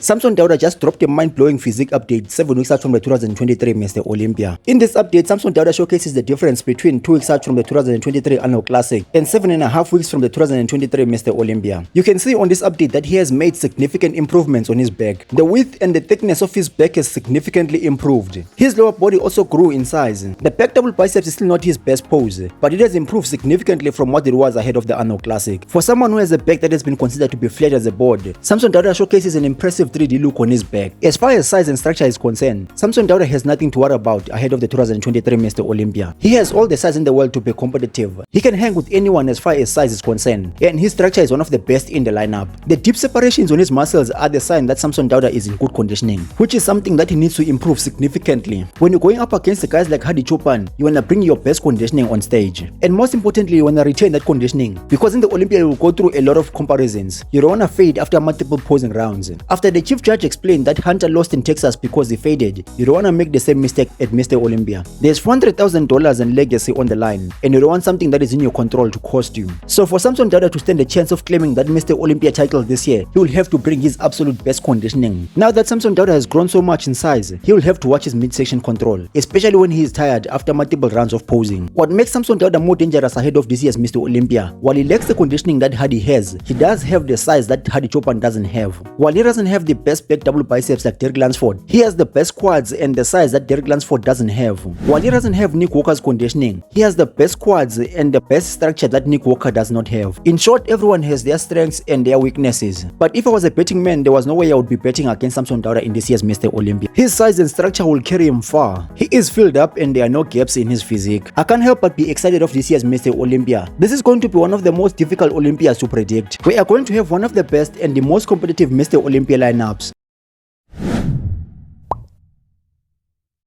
Samson Dauda just dropped a mind-blowing physique update 7 weeks out from the 2023 Mr Olympia. In this update, Samson Dauda showcases the difference between 2 weeks out from the 2023 Annual Classic and 7.5 weeks from the 2023 Mr Olympia. You can see on this update that he has made significant improvements on his back. The width and the thickness of his back has significantly improved. His lower body also grew in size. The back double biceps is still not his best pose, but it has improved significantly from what it was ahead of the Annual Classic. For someone who has a back that has been considered to be flat as a board, Samson Dauda showcases an impressive 3D look on his back. As far as size and structure is concerned, Samson Dauda has nothing to worry about ahead of the 2023 Mr Olympia. He has all the size in the world to be competitive. He can hang with anyone as far as size is concerned, and his structure is one of the best in the lineup. The deep separations on his muscles are the sign that Samson Dauda is in good conditioning, which is something that he needs to improve significantly. When you're going up against the guys like Hadi Choopan, you wanna bring your best conditioning on stage, and most importantly, you wanna retain that conditioning, because in the Olympia you will go through a lot of comparisons. You don't wanna fade after multiple posing rounds. After the chief judge explained that Hunter lost in Texas because he faded, you don't wanna make the same mistake at Mr Olympia. There's $400,000 in legacy on the line, and you don't want something that is in your control to cost you. So for Samson Dauda to stand a chance of claiming that Mr Olympia title this year, he will have to bring his absolute best conditioning. Now that Samson Dauda has grown so much in size, he will have to watch his midsection control, especially when he is tired after multiple rounds of posing. What makes Samson Dauda more dangerous ahead of this year's Mr Olympia, while he lacks the conditioning that Hadi has, he does have the size that Hadi Choopan doesn't have. While he doesn't have the best back double biceps like Derek Lansford, he has the best quads and the size that Derek Lansford doesn't have. While he doesn't have Nick Walker's conditioning, he has the best quads and the best structure that Nick Walker does not have. In short, everyone has their strengths and their weaknesses. But if I was a betting man, there was no way I would be betting against Samson Dauda in this year's Mr Olympia. His size and structure will carry him far. He is filled up and there are no gaps in his physique. I can't help but be excited of this year's Mr Olympia. This is going to be one of the most difficult Olympias to predict. We are going to have one of the best and the most competitive Mr Olympia lineups.